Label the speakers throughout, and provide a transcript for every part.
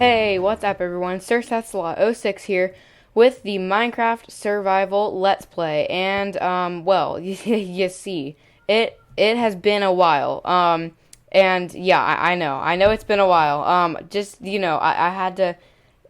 Speaker 1: Hey, what's up everyone? SirSethSlot06 here with the Minecraft Survival Let's Play. And well, you see, it has been a while. And yeah, I know it's been a while. Just I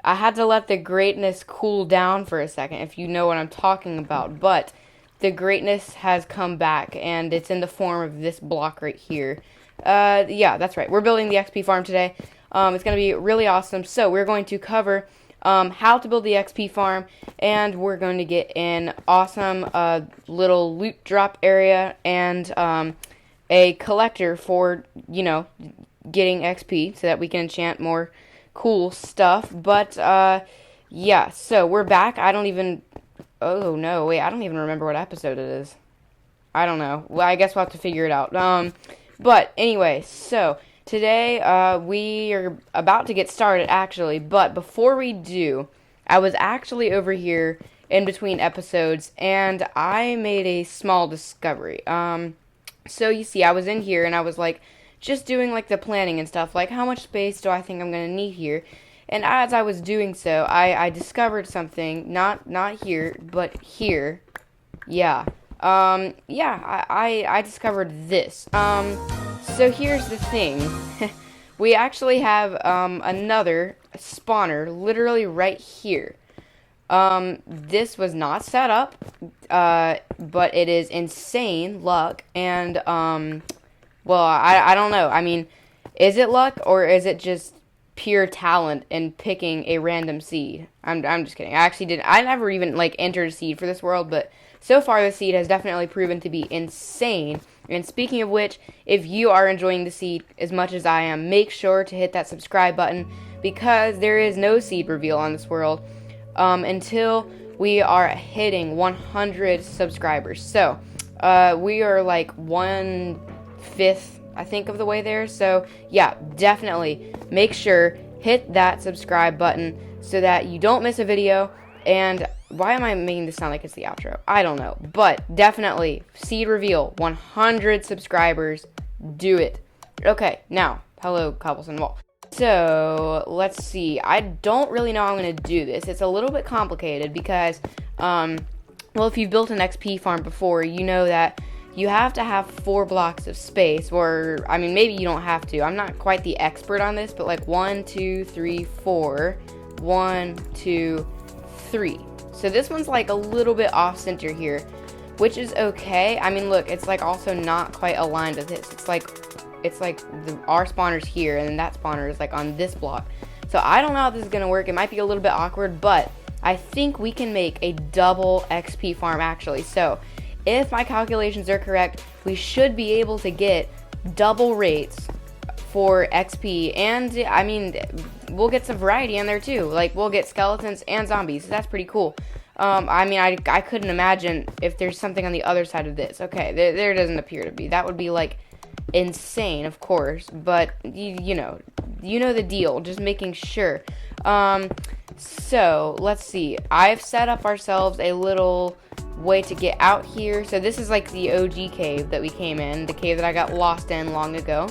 Speaker 1: had to let the greatness cool down for a second, if you know what I'm talking about. But the greatness has come back, and it's in the form of this block right here. Yeah, that's right. We're building the XP farm today. It's going to be really awesome. So we're going to cover how to build the XP farm, and we're going to get an awesome little loot drop area and a collector for, getting XP so that we can enchant more cool stuff. But yeah, so we're back. Oh no, wait, I don't even remember what episode it is. I don't know. Well, I guess we'll have to figure it out. But anyway, so today we are about to get started, actually. But before we do, I was actually over here in between episodes, and I made a small discovery. So you see, I was in here, and I was like, just doing like the planning and stuff, like how much space do I think I'm gonna need here. And as I was doing so, I discovered something, not here, but here. Yeah. Yeah, I discovered this. So here's the thing. We actually have, another spawner literally right here. This was not set up, but it is insane luck, and, well, I don't know. I mean, is it luck, or is it just pure talent in picking a random seed? I'm just kidding. I never even, like, entered a seed for this world, but so far the seed has definitely proven to be insane. And speaking of which, if you are enjoying the seed as much as I am, make sure to hit that subscribe button, because there is no seed reveal on this world until we are hitting 100 subscribers. So, we are like 1/5, I think, of the way there. So yeah, definitely make sure hit that subscribe button so that you don't miss a video. And why am I making this sound like it's the outro? I don't know, but definitely seed reveal, 100 subscribers, do it. Okay, now hello Cobblestone Wall. So let's see, I don't really know how I'm gonna do this. It's a little bit complicated because well, if you've built an XP farm before, you know that you have to have 4 blocks of space, or, I mean, maybe you don't have to. I'm not quite the expert on this, but like 1, 2, 3, 4. 1, 2, 3. So this one's like a little bit off center here, which is okay. I mean, look, it's like also not quite aligned with this. It's like our spawner's here, and then that spawner is like on this block. So I don't know how this is gonna work. It might be a little bit awkward, but I think we can make a double XP farm actually. So if my calculations are correct, we should be able to get double rates for XP, and I mean, we'll get some variety in there too. Like, we'll get skeletons and zombies. So that's pretty cool. I mean, I couldn't imagine if there's something on the other side of this. Okay, there doesn't appear to be. That would be like insane, of course, but you know the deal. Just making sure. So let's see. I've set up ourselves a little way to get out here. So this is like the OG cave that we came in, the cave that I got lost in long ago.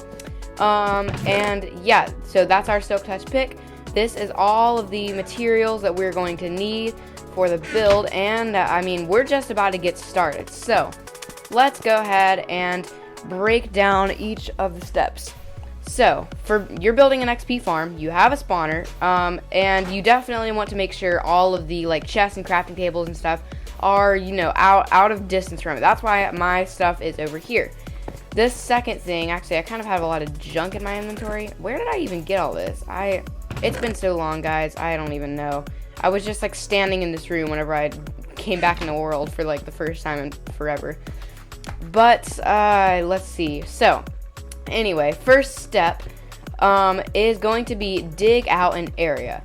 Speaker 1: And yeah, so that's our Silk Touch pick. This is all of the materials that we're going to need for the build, and I mean, we're just about to get started. So let's go ahead and break down each of the steps. So, you're building an XP farm, you have a spawner, and you definitely want to make sure all of the like chests and crafting tables and stuff are, out of distance from it. That's why my stuff is over here. This second thing, actually, I kind of have a lot of junk in my inventory. Where did I even get all this? It's been so long, guys, I don't even know. I was just like standing in this room whenever I came back in the world for like the first time in forever. But, let's see. So, anyway, first step is going to be dig out an area.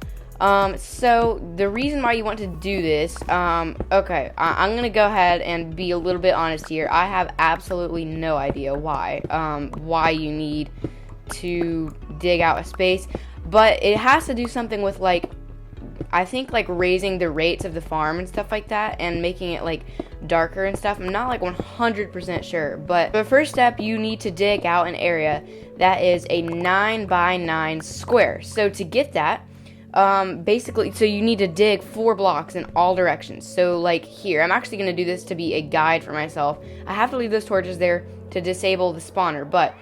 Speaker 1: So the reason why you want to do this, okay, I'm gonna go ahead and be a little bit honest here. I have absolutely no idea why you need to dig out a space, but it has to do something with like, I think like raising the rates of the farm and stuff like that, and making it like darker and stuff. I'm not like 100% sure, but the first step, you need to dig out an area that is a 9 by 9 square. So to get that, basically, so you need to dig 4 blocks in all directions. So like here, I'm actually going to do this to be a guide for myself. I have to leave those torches there to disable the spawner, but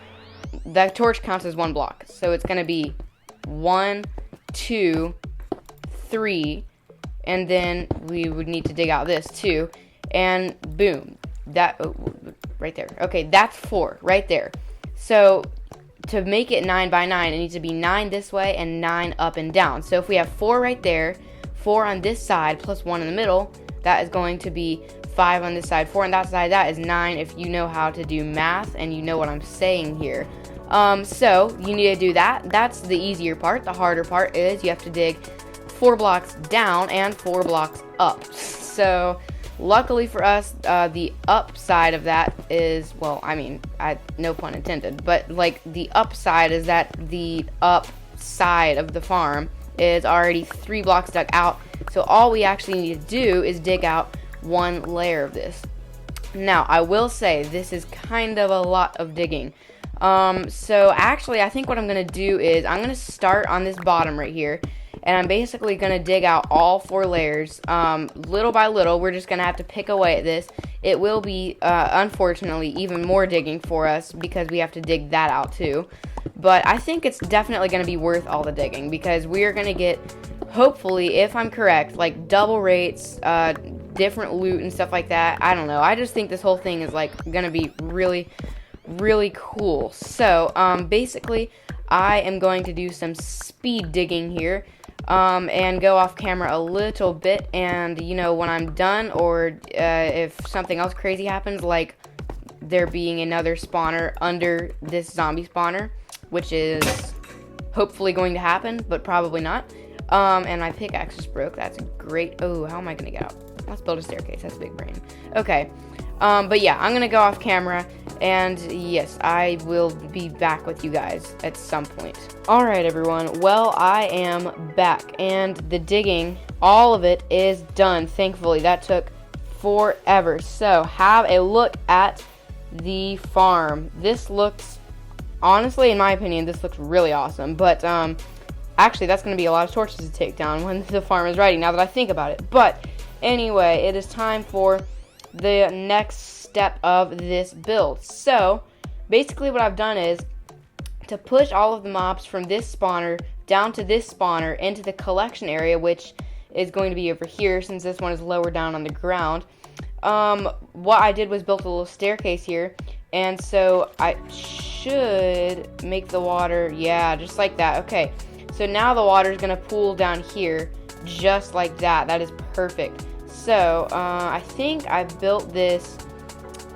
Speaker 1: that torch counts as 1 block. So it's going to be 1, 2, 3, and then we would need to dig out this too, and boom, that, right there. Okay, that's 4 right there. So to make it 9 by 9, it needs to be 9 this way and 9 up and down. So if we have 4 right there, 4 on this side, plus 1 in the middle, that is going to be 5 on this side, 4 on that side. That is 9 if you know how to do math and you know what I'm saying here. So you need to do that. That's the easier part. The harder part is you have to dig 4 blocks down and 4 blocks up. So luckily for us, the upside of that is, well, I mean, no pun intended, but like the upside is that the upside of the farm is already 3 blocks dug out. So all we actually need to do is dig out 1 layer of this. Now, I will say this is kind of a lot of digging. So actually, I think what I'm going to do is I'm going to start on this bottom right here, and I'm basically going to dig out all 4 layers, little by little. We're just going to have to pick away at this. It will be, unfortunately, even more digging for us because we have to dig that out too. But I think it's definitely going to be worth all the digging because we are going to get, hopefully, if I'm correct, like double rates, different loot and stuff like that. I don't know. I just think this whole thing is like going to be really, really cool. So, basically, I am going to do some speed digging here. And go off camera a little bit, and you know, when I'm done, or if something else crazy happens, like there being another spawner under this zombie spawner, which is hopefully going to happen, but probably not. And my pickaxe just broke. That's great. Oh, how am I gonna get out? Let's build a staircase. That's big brain. Okay. But yeah, I'm gonna go off camera, and yes, I will be back with you guys at some point. Alright everyone, well, I am back, and the digging, all of it is done, thankfully. That took forever. So, have a look at the farm. This looks, honestly, in my opinion, this looks really awesome, but, actually, that's gonna be a lot of torches to take down when the farm is ready, now that I think about it. But, anyway, it is time for the next step of this build. So basically what I've done is to push all of the mobs from this spawner down to this spawner into the collection area, which is going to be over here since this one is lower down on the ground. What I did was built a little staircase here, and so I should make the water, yeah, just like that. Okay, so now the water is going to pool down here just like that. That is perfect. So, I think I built this,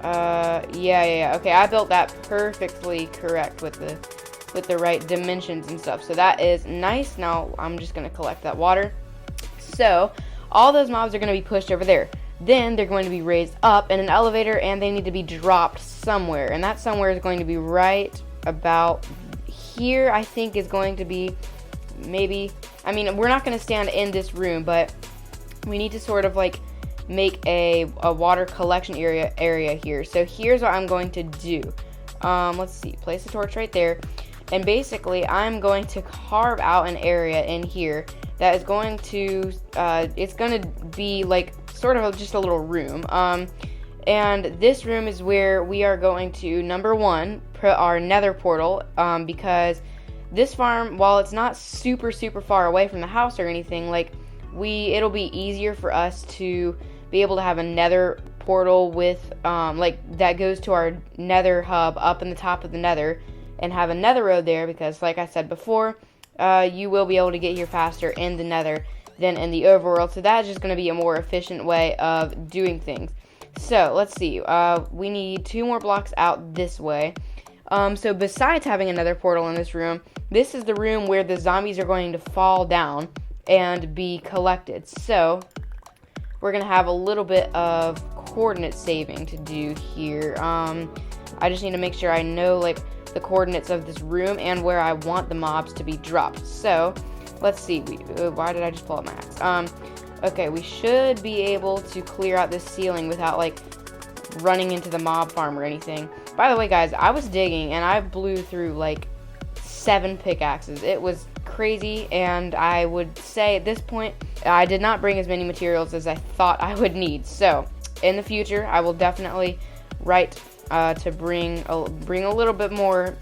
Speaker 1: yeah, okay, I built that perfectly correct with the right dimensions and stuff, so that is nice. Now, I'm just gonna collect that water. So, all those mobs are gonna be pushed over there. Then, they're going to be raised up in an elevator, and they need to be dropped somewhere, and that somewhere is going to be right about here. I think is going to be, maybe, I mean, we're not gonna stand in this room, but we need to sort of like make a water collection area here. So here's what I'm going to do. Let's see, place a torch right there, and basically I'm going to carve out an area in here that is going to it's going to be like sort of just a little room, and this room is where we are going to, number 1, put our nether portal, because this farm, while it's not super far away from the house or anything, like it'll be easier for us to be able to have a nether portal with, like, that goes to our nether hub up in the top of the nether, and have a nether road there, because, like I said before, you will be able to get here faster in the nether than in the overworld, so that's just going to be a more efficient way of doing things. So, let's see, we need 2 more blocks out this way. So besides having another portal in this room, this is the room where the zombies are going to fall down and be collected. So we're gonna have a little bit of coordinate saving to do here. I just need to make sure I know like the coordinates of this room and where I want the mobs to be dropped. So let's see. Why did I just pull up my axe? Okay, we should be able to clear out this ceiling without like running into the mob farm or anything. By the way, guys, I was digging and I blew through like 7 pickaxes. It was crazy, and I would say at this point I did not bring as many materials as I thought I would need. So in the future, I will definitely write to bring a little bit more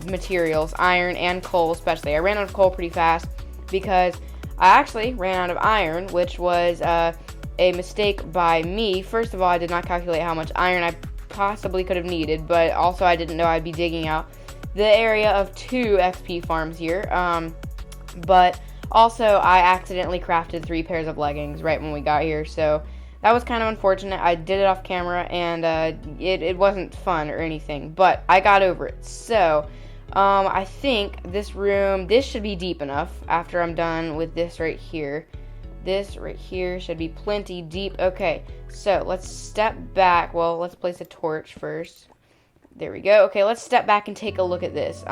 Speaker 1: materials, iron and coal especially. I ran out of coal pretty fast because I actually ran out of iron, which was a mistake by me. First of all, I did not calculate how much iron I possibly could have needed, but also I didn't know I'd be digging out the area of 2 XP farms here. But also I accidentally crafted 3 pairs of leggings right when we got here, so that was kind of unfortunate. I did it off camera, and it wasn't fun or anything, but I got over it. So I think this should be deep enough after I'm done with this right here. This right here should be plenty deep. Okay, so let's step back. Well, let's place a torch first. There we go. Okay, let's step back and take a look at this.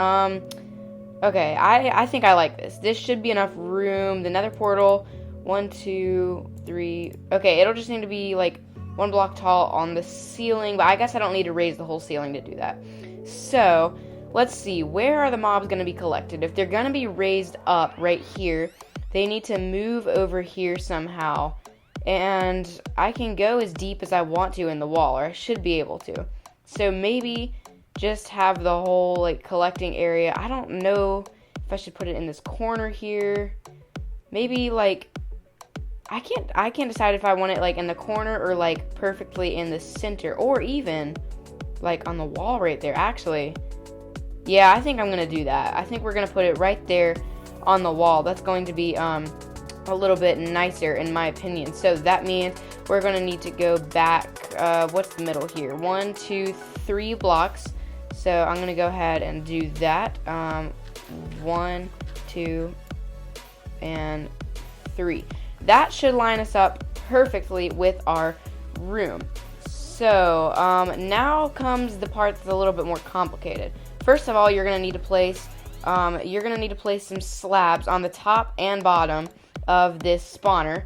Speaker 1: Okay, I think I like this. This should be enough room. The nether portal, 1, 2, 3. Okay, it'll just need to be like 1 block tall on the ceiling, but I guess I don't need to raise the whole ceiling to do that. So let's see, where are the mobs going to be collected? If they're going to be raised up right here, they need to move over here somehow. And I can go as deep as I want to in the wall, or I should be able to. So maybe just have the whole like collecting area. I don't know if I should put it in this corner here. Maybe like I can't decide if I want it like in the corner or like perfectly in the center, or even like on the wall right there. Actually, yeah, I think I'm gonna do that. I think we're gonna put it right there on the wall. That's going to be a little bit nicer in my opinion. So that means we're gonna need to go back, what's the middle here? 1, 2, 3 blocks. So I'm gonna go ahead and do that. 1, 2, and 3. That should line us up perfectly with our room. So now comes the part that's a little bit more complicated. First of all, you're gonna need to place some slabs on the top and bottom of this spawner.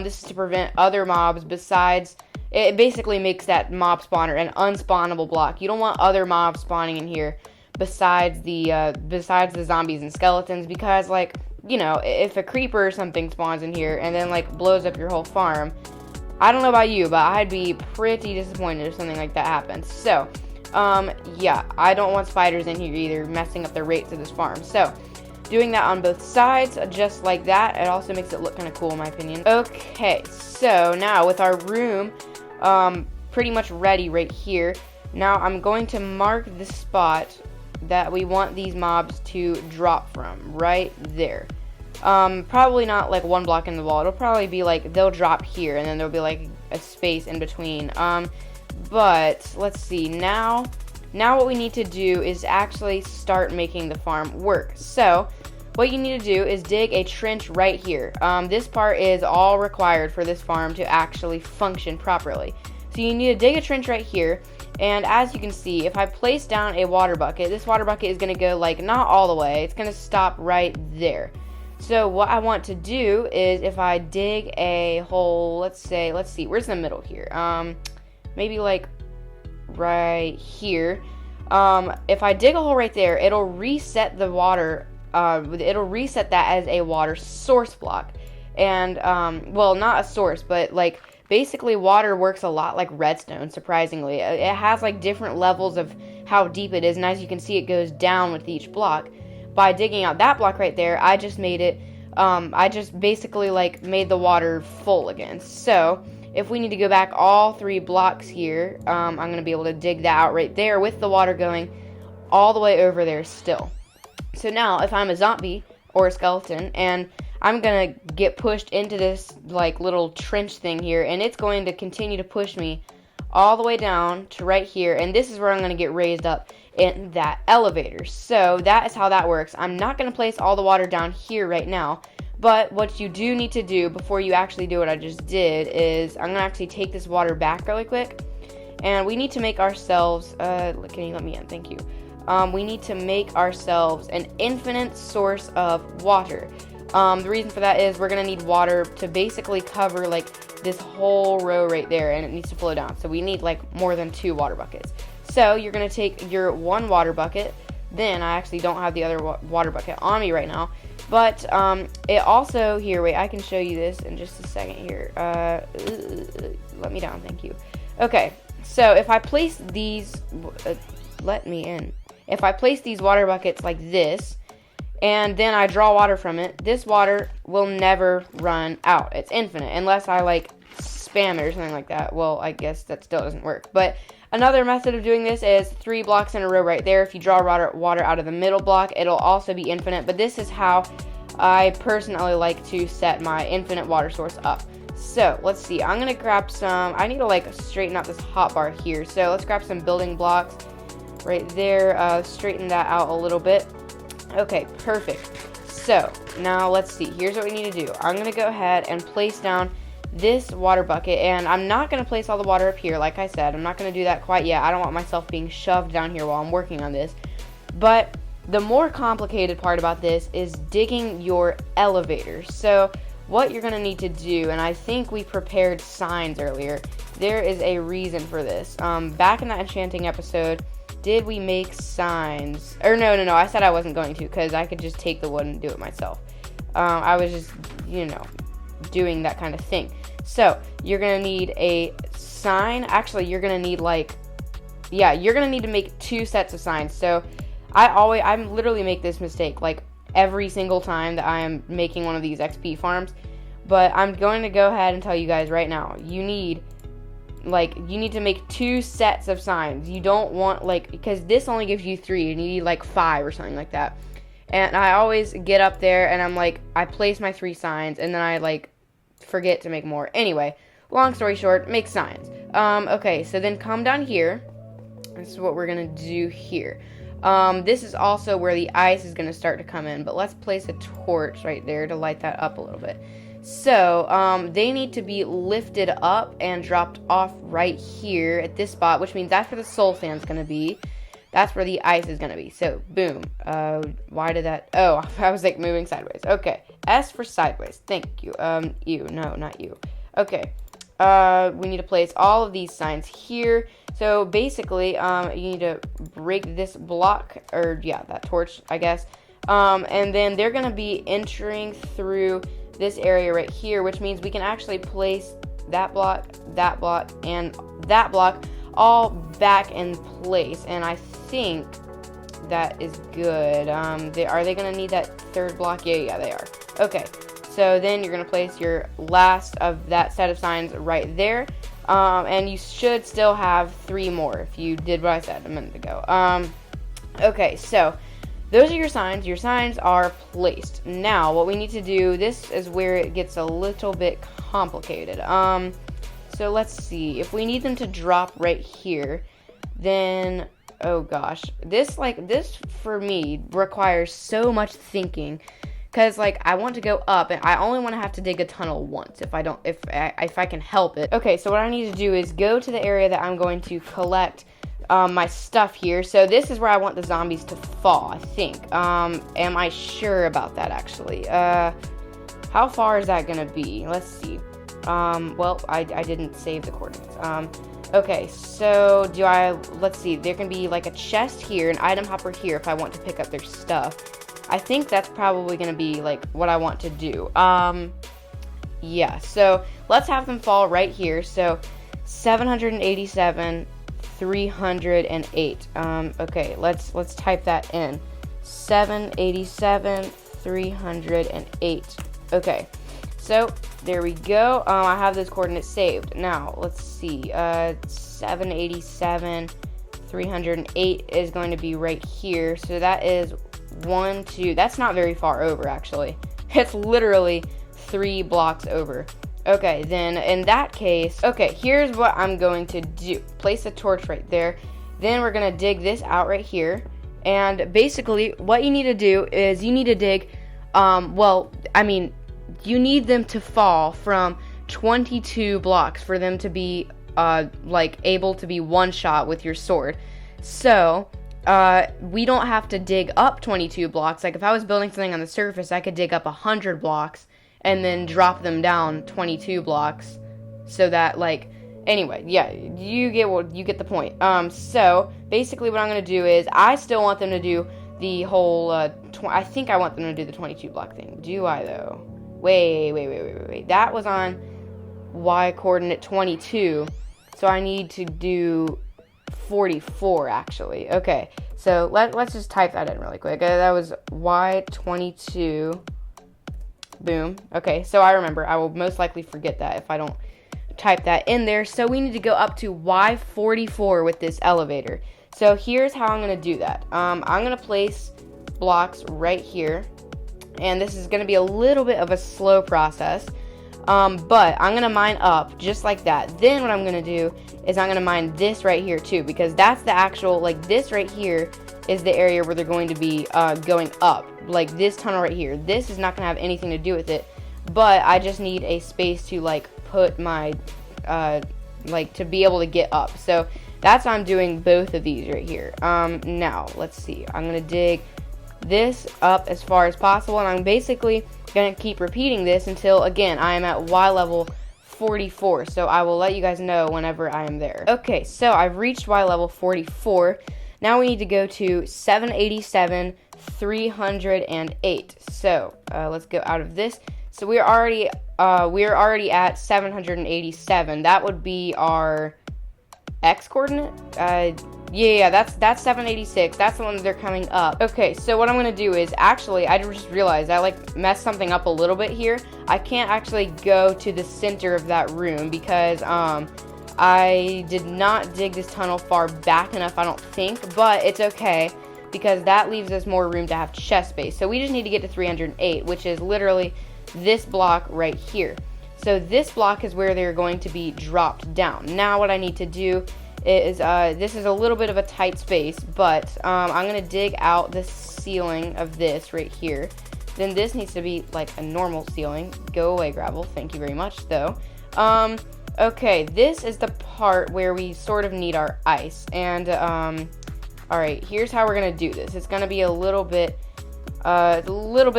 Speaker 1: This is to prevent other mobs besides. It basically makes that mob spawner an unspawnable block. You don't want other mobs spawning in here besides the zombies and skeletons, because like, you know, if a creeper or something spawns in here and then like blows up your whole farm, I don't know about you, but I'd be pretty disappointed if something like that happens. So yeah, I don't want spiders in here either, messing up the rates of this farm. So doing that on both sides, just like that, it also makes it look kind of cool in my opinion. Okay, so now with our room pretty much ready right here, now I'm going to mark the spot that we want these mobs to drop from, right there. Probably not like 1 block in the wall. It'll probably be like they'll drop here and then there'll be like a space in between. But let's see, now what we need to do is actually start making the farm work. So what you need to do is dig a trench right here. This part is all required for this farm to actually function properly. So you need to dig a trench right here, and as you can see, if I place down a water bucket, this water bucket is going to go like not all the way, it's going to stop right there. So what I want to do is if I dig a hole, let's see, where's the middle here? Maybe like right here. If I dig a hole right there, it'll reset the water, it'll reset that as a water source block. And, well, not a source, but like basically water works a lot like redstone, surprisingly. It has like different levels of how deep it is, and as you can see, it goes down with each block. By digging out that block right there, I just made it, I just basically like made the water full again. So if we need to go back all 3 blocks here, I'm going to be able to dig that out right there with the water going all the way over there still. So now if I'm a zombie or a skeleton and I'm going to get pushed into this like little trench thing here, and it's going to continue to push me all the way down to right here, and this is where I'm going to get raised up in that elevator. So that is how that works. I'm not going to place all the water down here right now, but what you do need to do before you actually do what I just did is I'm going to actually take this water back really quick, and we need to make ourselves, can you let me in? Thank you. We need to make ourselves an infinite source of water. The reason for that is we're going to need water to basically cover like this whole row right there, and it needs to flow down. So we need like more than 2 water buckets. So you're going to take your 1 water bucket, then I actually don't have the other water bucket on me right now. But it also, here, wait, I can show you this in just a second here. Let me down, thank you. Okay, so if I place these, let me in. If I place these water buckets like this, and then I draw water from it, this water will never run out. It's infinite, unless I like spam it or something like that. Well, I guess that still doesn't work. But another method of doing this is 3 blocks in a row right there. If you draw water out of the middle block, it'll also be infinite. But this is how I personally like to set my infinite water source up. So let's see, I'm gonna grab some, I need to like straighten out this hotbar here. So let's grab some building blocks right there, straighten that out a little bit. Okay, perfect. So now let's see, here's what we need to do. I'm gonna go ahead and place down this water bucket, and I'm not gonna place all the water up here. Like I said, I'm not gonna do that quite yet. I don't want myself being shoved down here while I'm working on this. But the more complicated part about this is digging your elevator. So what you're going to need to do, and I think we prepared signs earlier, there is a reason for this. Back in that enchanting episode, did we make signs? Or no, I said I wasn't going to, because I could just take the wood and do it myself. I was just, doing that kind of thing. So you're going to need a sign. Actually, you're going to need you're going to need to make 2 sets of signs. So I literally make this mistake like every single time that I am making one of these XP farms, but I'm going to go ahead and tell you guys right now, you need to make 2 sets of signs. You don't want because this only gives you 3 and you need like 5 or something like that. And I always get up there and I'm like, I place my 3 signs and then I forget to make more. Anyway, long story short, make signs. Okay, so then come down here. This is what we're gonna do here. This is also where the ice is going to start to come in, but let's place a torch right there to light that up a little bit. So, they need to be lifted up and dropped off right here at this spot, which means that's where the soul sand's going to be. That's where the ice is going to be. So, boom. Why did that? Oh, I was moving sideways. Okay. S for sideways. Thank you. You. No, not you. Okay. We need to place all of these signs here. So basically, you need to break this block, or that torch, I guess. And then they're going to be entering through this area right here, which means we can actually place that block, and that block all back in place. And I think that is good. Are they going to need that 3rd block? Yeah, they are. Okay. So then you're going to place your last of that set of signs right there. And you should still have 3 more if you did what I said a minute ago. Okay, so those are your signs. Your signs are placed. Now, what we need to do, this is where it gets a little bit complicated. So let's see. If we need them to drop right here, then, oh gosh. This for me requires so much thinking. Because, I want to go up, and I only want to have to dig a tunnel once, if I can help it. Okay, so what I need to do is go to the area that I'm going to collect my stuff here. So this is where I want the zombies to fall, I think. Am I sure about that, actually? How far is that going to be? Let's see. Well, I didn't save the coordinates. Okay, so let's see. There can be, a chest here, an item hopper here if I want to pick up their stuff. I think that's probably going to be, what I want to do. Yeah, so let's have them fall right here. So, 787, 308. Okay, let's type that in. 787, 308. Okay, so there we go. I have those coordinates saved. Now, let's see. 787, 308 is going to be right here. So that is 1, 2, that's not very far over, actually. It's literally 3 blocks over. Okay, then in that case, okay, here's what I'm going to do. Place a torch right there. Then we're going to dig this out right here. And basically, what you need to do is you need to dig, you need them to fall from 22 blocks for them to be, able to be one-shot with your sword. So, we don't have to dig up 22 blocks. If I was building something on the surface, I could dig up 100 blocks and then drop them down 22 blocks so that, anyway, yeah, you get the point. So basically what I'm going to do is I still want them to do the whole, I think I want them to do the 22 block thing. Do I, though? Wait. That was on y coordinate 22, so I need to do 44, actually. Okay, so let's just type that in really quick. That was y22. Boom. Okay, so I remember. I will most likely forget that if I don't type that in there. So we need to go up to y44 with this elevator. So here's how I'm going to do that. I'm going to place blocks right here. And this is going to be a little bit of a slow process. But I'm going to mine up just like that. Then what I'm going to do is I'm going to mine this right here too. Because that's the actual, like this right here is the area where they're going to be going up. Like this tunnel right here. This is not going to have anything to do with it. But I just need a space to like put my, like to be able to get up. So that's why I'm doing both of these right here. Now, let's see. I'm going to dig this up as far as possible. And I'm basically going to keep repeating this until, again, I am at Y level 44. So I will let you guys know whenever I am there. Okay, so I've reached Y level 44. Now we need to go to 787, 308. So let's go out of this. So we're already at 787. That would be our X coordinate. Yeah, that's 786. That's the one that they're coming up. Okay, so what I'm gonna do is actually I just realized I like messed something up a little bit here. I can't actually go to the center of that room because I did not dig this tunnel far back enough, I don't think, but it's okay because that leaves us more room to have chest space. So we just need to get to 308, which is literally this block right here. So this block is where they're going to be dropped down. Now what I need to do is, this is a little bit of a tight space, but I'm going to dig out the ceiling of this right here. Then this needs to be like a normal ceiling. Go away, gravel. Thank you very much, though. Okay, this is the part where we sort of need our ice. And, alright, here's how we're going to do this. It's going to be a little bit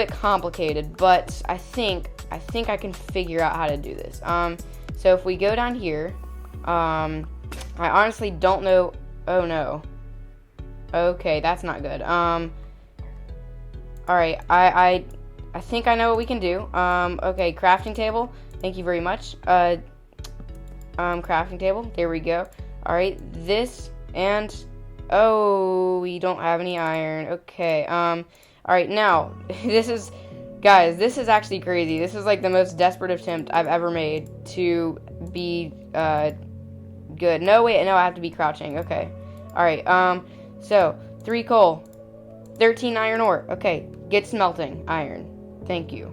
Speaker 1: complicated, but I think I can figure out how to do this. So if we go down here, I honestly don't know. Oh no. Okay, that's not good. Alright, I think I know what we can do. Okay, crafting table. Thank you very much. Crafting table. There we go. Alright, this and oh, we don't have any iron. Okay. Alright, now guys, this is actually crazy. This is like the most desperate attempt I've ever made to be good. No, wait, no, I have to be crouching. Okay. Alright, so 3 coal, 13 iron ore. Okay, get smelting iron. Thank you.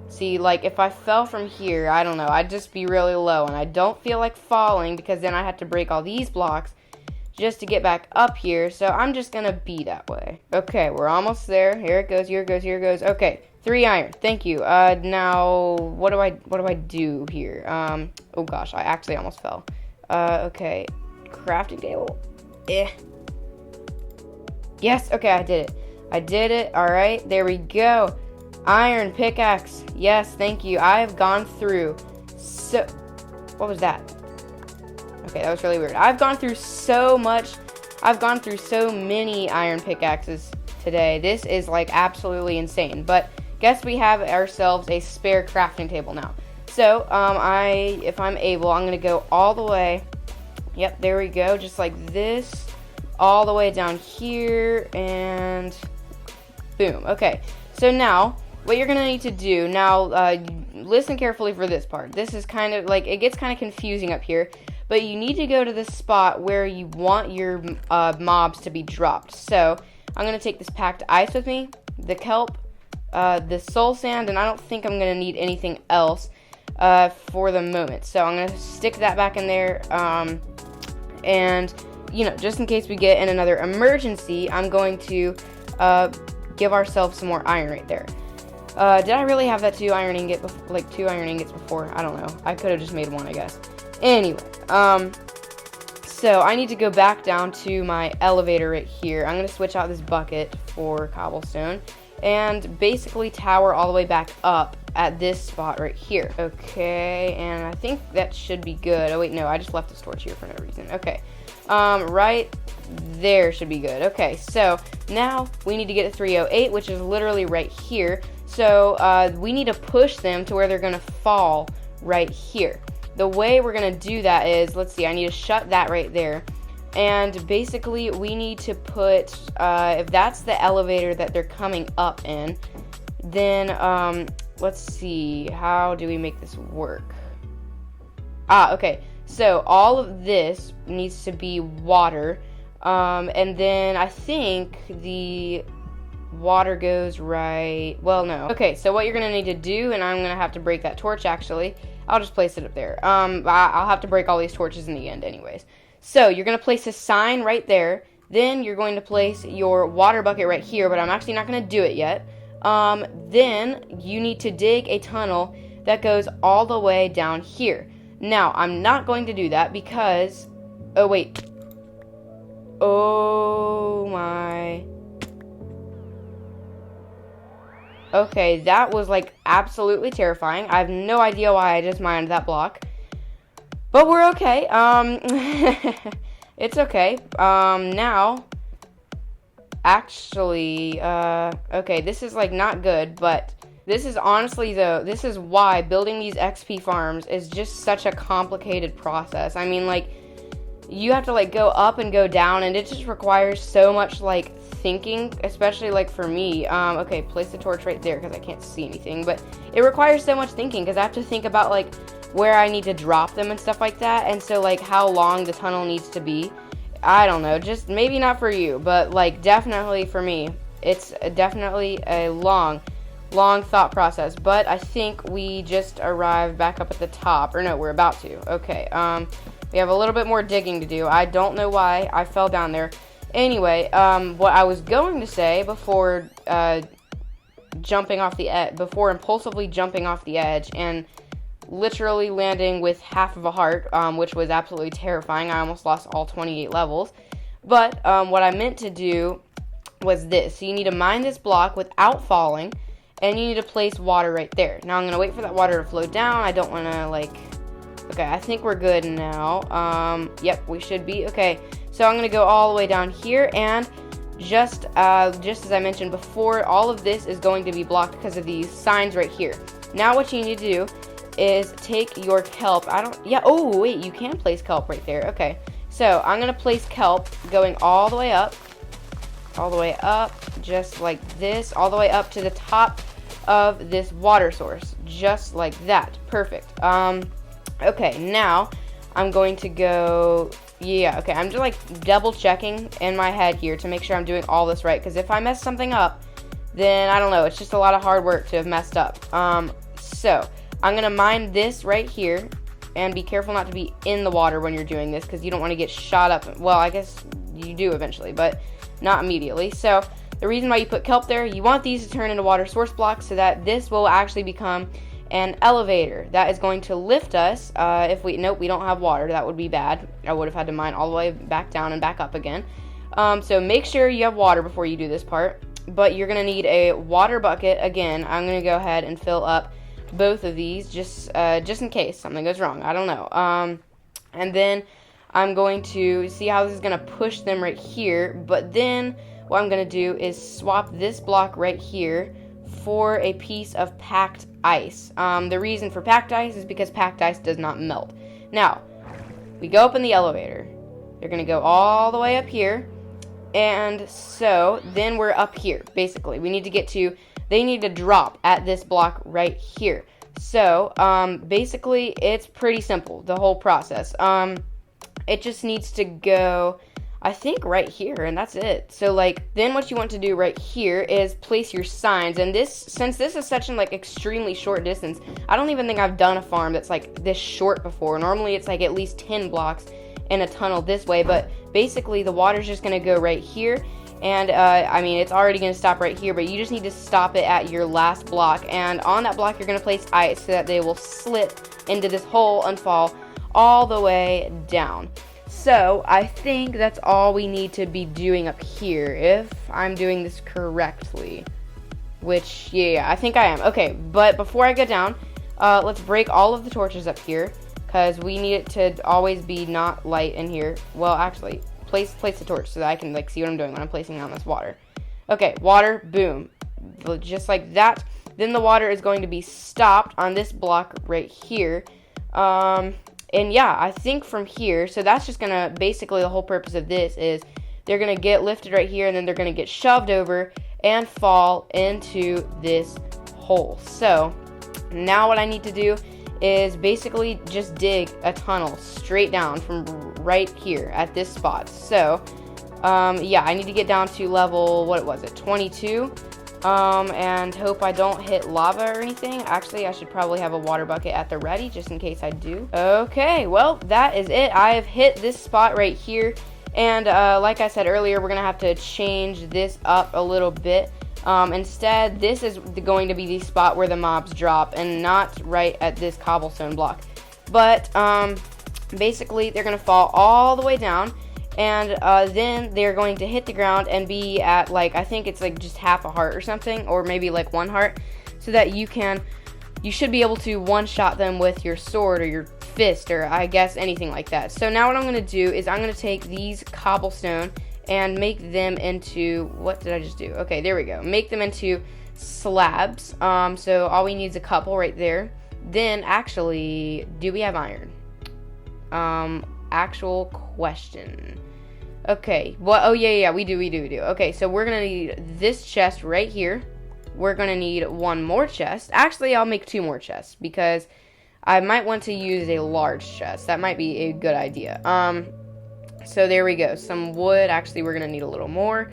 Speaker 1: See, like, if I fell from here, I don't know, I'd just be really low, and I don't feel like falling because then I have to break all these blocks just to get back up here, so I'm just gonna be that way. Okay, we're almost there. Here it goes, here it goes, here it goes. Okay, 3 iron. Thank you. Now, what do I do here? Oh gosh, I actually almost fell. Okay, crafting table. Yes, okay, I did it. All right, there we go. Iron pickaxe. Yes, thank you. I have gone through so... What was that? Okay, that was really weird. I've gone through so many iron pickaxes today. This is like absolutely insane. But guess we have ourselves a spare crafting table now. So, if I'm able, I'm gonna go all the way. Yep, there we go, just like this, all the way down here, and boom. Okay, so now what you're gonna need to do now, listen carefully for this part. This is kind of like, it gets kind of confusing up here, but you need to go to the spot where you want your mobs to be dropped. So I'm gonna take this packed ice with me, the kelp, the soul sand, and I don't think I'm gonna need anything else for the moment. So I'm gonna stick that back in there, and you know, just in case we get in another emergency, I'm going to give ourselves some more iron right there. Did I really have that 2 iron ingot, like 2 iron ingots before? I don't know. I could have just made 1, I guess. Anyway, so I need to go back down to my elevator right here. I'm gonna switch out this bucket for cobblestone and basically tower all the way back up at this spot right here. Okay, and I think that should be good. Oh wait, no, I just left this torch here for no reason. Okay, Right there should be good. Okay, so now we need to get to 308, which is literally right here. So we need to push them to where they're going to fall right here. The way we're going to do that is, let's see, I need to shut that right there. And basically, we need to put, if that's the elevator that they're coming up in, then, let's see, how do we make this work? Okay, so all of this needs to be water, and then I think the water goes right, well, no. Okay, so what you're going to need to do, and I'm going to have to break that torch, actually. I'll just place it up there. I'll have to break all these torches in the end anyways. So you're going to place a sign right there. Then you're going to place your water bucket right here, but I'm actually not going to do it yet. Then you need to dig a tunnel that goes all the way down here. Now, I'm not going to do that because... Oh, wait. Oh, my... Okay, that was, like, absolutely terrifying. I have no idea why I just mined that block. But we're okay. It's okay. Now, actually, okay, this is, like, not good, but this is honestly, though, this is why building these XP farms is just such a complicated process. I mean, like, you have to, like, go up and go down, and it just requires so much, like, thinking, especially, like, for me. Okay, place the torch right there, because I can't see anything, but it requires so much thinking, because I have to think about, like, where I need to drop them and stuff like that, and so, like, how long the tunnel needs to be. I don't know, just maybe not for you, but, like, definitely for me, it's definitely a long thought process. But I think we just arrived back up at the top, or no, we're about to. Okay, we have a little bit more digging to do. I don't know why I fell down there. Anyway, what I was going to say before jumping off the edge, before impulsively jumping off the edge and literally landing with half of a heart, which was absolutely terrifying. I almost lost all 28 levels. But what I meant to do was this. So you need to mine this block without falling, and you need to place water right there. Now I'm going to wait for that water to flow down. I don't want to, like... Okay, I think we're good now. Yep, we should be. Okay, so I'm going to go all the way down here, and just as I mentioned before, all of this is going to be blocked because of these signs right here. Now what you need to do is take your kelp. Oh, wait, you can place kelp right there. Okay, so I'm going to place kelp going all the way up, just like this, all the way up to the top of this water source, just like that. Perfect. Okay, now I'm going to go, okay, I'm just like double checking in my head here to make sure I'm doing all this right, because if I mess something up, then I don't know, it's just a lot of hard work to have messed up. So I'm going to mine this right here, and be careful not to be in the water when you're doing this, because you don't want to get shot up. Well, I guess you do eventually, but not immediately. So the reason why you put kelp there, you want these to turn into water source blocks so that this will actually become an elevator that is going to lift us. If we don't have water, that would be bad. I would have had to mine all the way back down and back up again. So make sure you have water before you do this part, but you're going to need a water bucket. Again, I'm going to go ahead and fill up both of these just in case something goes wrong. I don't know. And then I'm going to see how this is going to push them right here, but then what I'm going to do is swap this block right here for a piece of packed ice. The reason for packed ice is because packed ice does not melt. Now, we go up in the elevator. They're going to go all the way up here. And so, then we're up here, basically. They need to drop at this block right here. So, basically, it's pretty simple, the whole process. It just needs to go, I think, right here, and that's it. So, like, then what you want to do right here is place your signs. And since this is such an, like, extremely short distance, I don't even think I've done a farm that's, like, this short before. Normally, it's, like, at least 10 blocks in a tunnel this way. But basically, the water's just going to go right here. And, I mean, it's already going to stop right here, but you just need to stop it at your last block. And on that block, you're going to place ice so that they will slip into this hole and fall all the way down. So, I think that's all we need to be doing up here, if I'm doing this correctly. Which, yeah, I think I am. Okay, but before I go down, let's break all of the torches up here. because we need it to always be not light in here. Well, actually, place the torch so that I can like see what I'm doing when I'm placing down this water. Okay, water, boom, just like that. Then the water is going to be stopped on this block right here. And yeah, I think from here, so that's just gonna, basically the whole purpose of this is they're gonna get lifted right here, and then they're gonna get shoved over and fall into this hole. So now what I need to do is basically just dig a tunnel straight down from right here at this spot. So yeah, I need to get down to level, what was it, 22, and hope I don't hit lava or anything. Actually, I should probably have a water bucket at the ready just in case I do. Okay, well, that is it. I have hit this spot right here, and like I said earlier, we're gonna have to change this up a little bit. Instead, this is going to be the spot where the mobs drop, and not right at this cobblestone block. But basically, they're gonna fall all the way down, and then they're going to hit the ground and be at, like, I think it's like just half a heart or something, or maybe like 1 heart, so that you should be able to one-shot them with your sword or your fist, or I guess anything like that. So now what I'm going to do is I'm going to take these cobblestone and make them into, what did I just do? Okay, there we go. Make them into slabs. So all we need is a couple right there. Then, actually, do we have iron? Actual question. Okay, well, oh yeah, we do. Okay, so we're gonna need this chest right here. We're gonna need 1 more chest. Actually, I'll make 2 more chests, because I might want to use a large chest. That might be a good idea. So there we go. Some wood. Actually, we're gonna need a little more.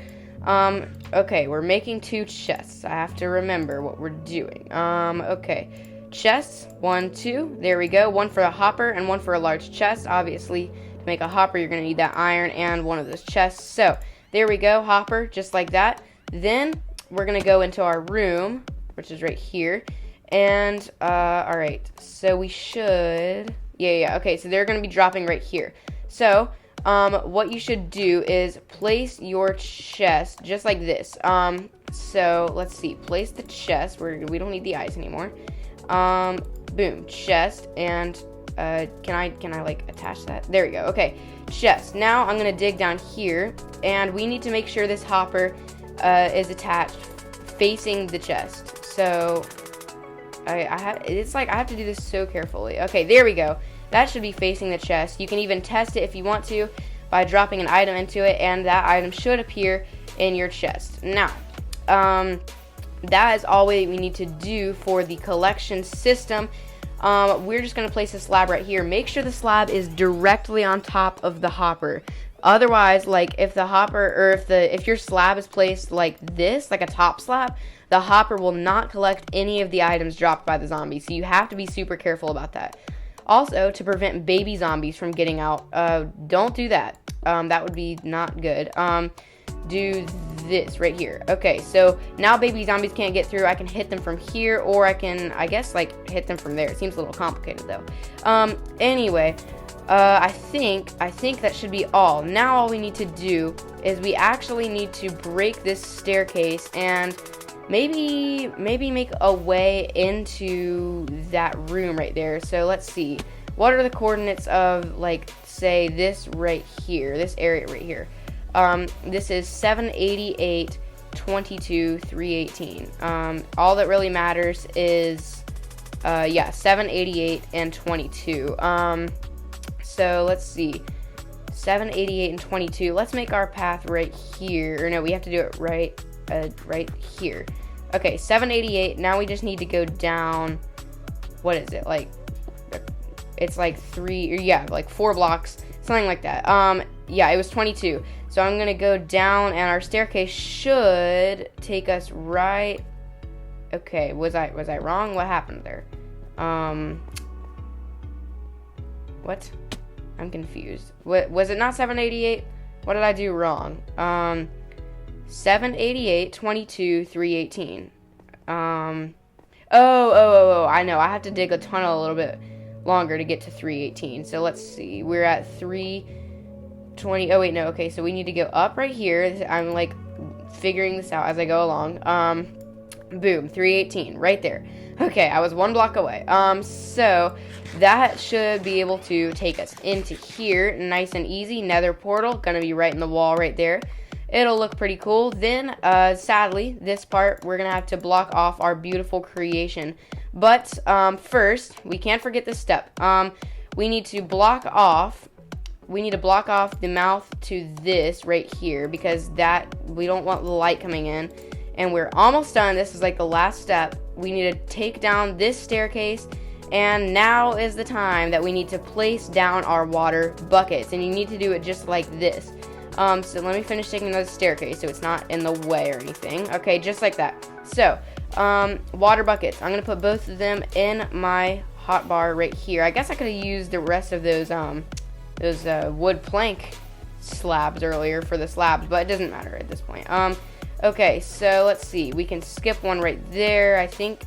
Speaker 1: Okay, we're making 2 chests. I have to remember what we're doing. Okay. Chests, 1, 2, there we go. 1 for a hopper and 1 for a large chest. Obviously, to make a hopper, you're going to need that iron and 1 of those chests. So, there we go, hopper, just like that. Then, we're going to go into our room, which is right here. And, alright, so we should, yeah, okay, so they're going to be dropping right here. So, what you should do is place your chest just like this. So, let's see, place the chest, we don't need the ice anymore. Boom, chest, and can I like attach that? There we go. Okay, chest. Now I'm gonna dig down here, and we need to make sure this hopper is attached facing the chest. So I have to do this so carefully. Okay, there we go. That should be facing the chest. You can even test it if you want to by dropping an item into it, and that item should appear in your chest. Now, that is all we need to do for the collection system. We're just going to place a slab right here. Make sure the slab is directly on top of the hopper. Otherwise, like if the hopper, or if your slab is placed like this, like a top slab, the hopper will not collect any of the items dropped by the zombies. So you have to be super careful about that. Also, to prevent baby zombies from getting out, don't do that. That would be not good. Do this right here. Okay, so now baby zombies can't get through. I can hit them from here, or I can, I guess, like hit them from there. It seems a little complicated though. Anyway, I think that should be all. Now all we need to do is we actually need to break this staircase and maybe make a way into that room right there. So let's see. What are the coordinates of, like, say this right here, this area right here? This is 788, 22, 318. All that really matters is, 788 and 22. So let's see, 788 and 22. Let's make our path right here. Or no, we have to do it right here. Okay, 788. Now we just need to go down. What is it? Like, it's like 4 blocks, something like that. Yeah, it was 22. So I'm gonna go down, and our staircase should take us right. Okay, was I wrong? What happened there? What? I'm confused. What was it? Not 788? What did I do wrong? 788, 22, 318. Oh, I know. I have to dig a tunnel a little bit longer to get to 318. So let's see. We're at 320. Oh, wait, no. Okay, so we need to go up right here. I'm, like, figuring this out as I go along. Boom, 318, right there. Okay, I was 1 block away. So that should be able to take us into here, nice and easy. Nether portal, gonna be right in the wall right there. It'll look pretty cool. Then, sadly, this part, we're gonna have to block off our beautiful creation. But, first, we can't forget this step. We need to block off the mouth to this right here, because we don't want the light coming in. And we're almost done. This is like the last step. We need to take down this staircase, and now is the time that we need to place down our water buckets, and you need to do it just like this. So let me finish taking the staircase so it's not in the way or anything. Okay, just like that. So, water buckets. I'm gonna put both of them in my hotbar right here. I guess I could have used the rest of those wood plank slabs earlier for the slabs, but it doesn't matter at this point. Okay, so let's see. We can skip one right there, I think.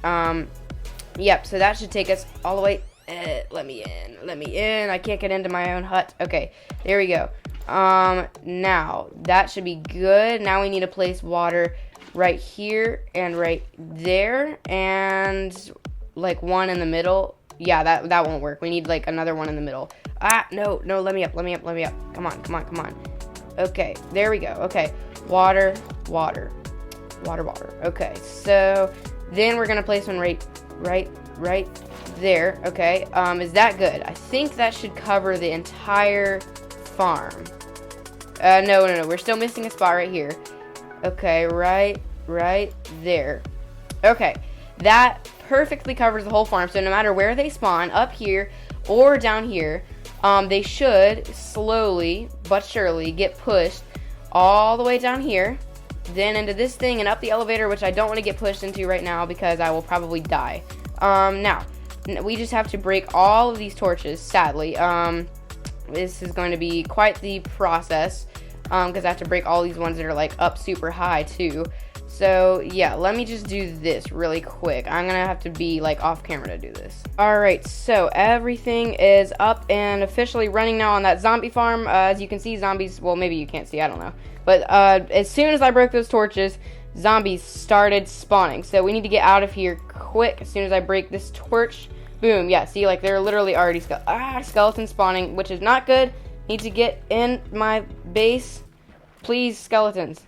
Speaker 1: Yep, so that should take us all the way. Let me in. I can't get into my own hut. Okay, there we go. Now, that should be good. Now we need to place water right here and right there, and like one in the middle. Yeah, that won't work. We need like another one in the middle. No, let me up. Come on. Okay, there we go. Okay, water. Okay, so then we're gonna place one right there. Okay, is that good? I think that should cover the entire farm. No, we're still missing a spot right here. Okay, right there. Okay, that perfectly covers the whole farm, so no matter where they spawn, up here or down here, they should slowly but surely get pushed all the way down here, then into this thing and up the elevator, which I don't want to get pushed into right now because I will probably die. Now, we just have to break all of these torches, sadly. This is going to be quite the process, because I have to break all these ones that are like up super high too. So yeah, let me just do this really quick. I'm gonna have to be like off camera to do this. Alright, so everything is up and officially running now on that zombie farm. As you can see, zombies, well, maybe you can't see, I don't know. But as soon as I broke those torches, zombies started spawning. So we need to get out of here quick as soon as I break this torch. Boom, yeah, see, like they're literally already skeletons spawning, which is not good. Need to get in my base. Please, skeletons.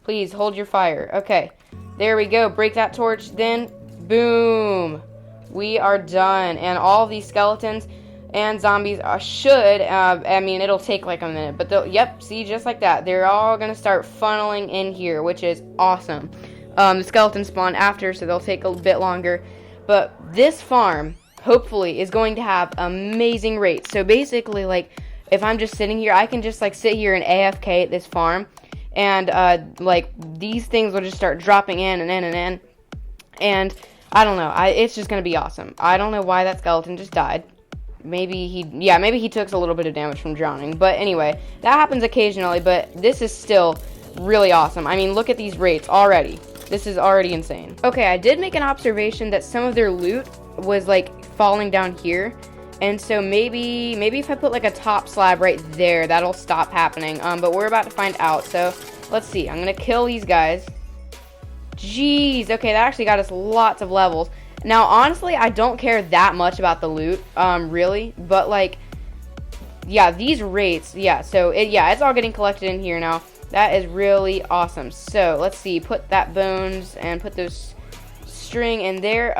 Speaker 1: Please, hold your fire. Okay, there we go. Break that torch, then boom. We are done. And all these skeletons and zombies should, I mean, it'll take like a minute, but yep, see, just like that. They're all going to start funneling in here, which is awesome. The skeletons spawn after, so they'll take a bit longer. But this farm, hopefully, is going to have amazing rates. So basically, like, if I'm just sitting here, I can just, like, sit here and AFK at this farm. And, like, these things will just start dropping in and in and in. And, I don't know. It's just going to be awesome. I don't know why that skeleton just died. Maybe he took a little bit of damage from drowning. But anyway, that happens occasionally. But this is still really awesome. I mean, look at these rates already. This is already insane. Okay, I did make an observation that some of their loot was, like, falling down here. And so maybe if I put like a top slab right there, that'll stop happening. But we're about to find out. So let's see. I'm gonna kill these guys. Jeez. Okay, that actually got us lots of levels. Now, honestly, I don't care that much about the loot, really. But like, yeah, these rates, yeah. So it's all getting collected in here now. That is really awesome. So let's see. Put that bones and put those string in there.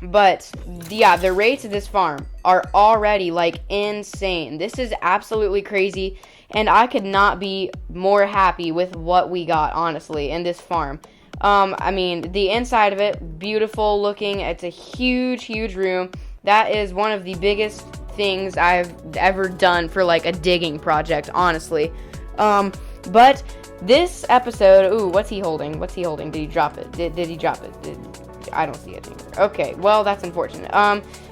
Speaker 1: But yeah, the rates of this farm are already like insane. This is absolutely crazy, and I could not be more happy with what we got, honestly, in this farm. I mean, the inside of it, beautiful looking. It's a huge room. That is one of the biggest things I've ever done for like a digging project, honestly. But this episode, ooh, what's he holding? Did he drop it? Did he drop it? I don't see it anymore. Okay, well, that's unfortunate.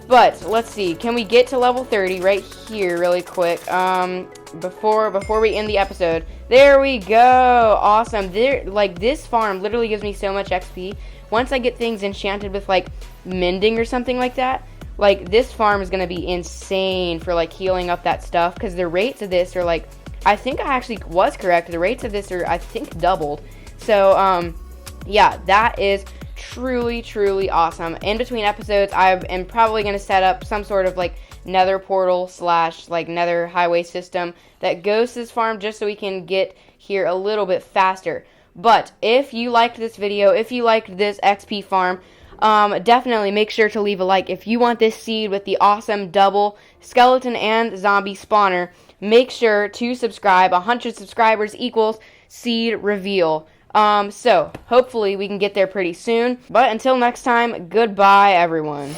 Speaker 1: But let's see. Can we get to level 30 right here really quick? Before we end the episode. There we go. Awesome. Like, this farm literally gives me so much XP. Once I get things enchanted with like mending or something like that, like this farm is gonna be insane for like healing up that stuff, because the rates of this are like, I think I actually was correct. The rates of this are, I think, doubled. So yeah, that is truly, truly awesome. In between episodes, I am probably going to set up some sort of like nether portal / like nether highway system that goes to this farm just so we can get here a little bit faster. But if you liked this video, if you liked this XP farm, definitely make sure to leave a like. If you want this seed with the awesome double skeleton and zombie spawner, make sure to subscribe. 100 subscribers equals seed reveal. So hopefully we can get there pretty soon. But until next time, goodbye everyone.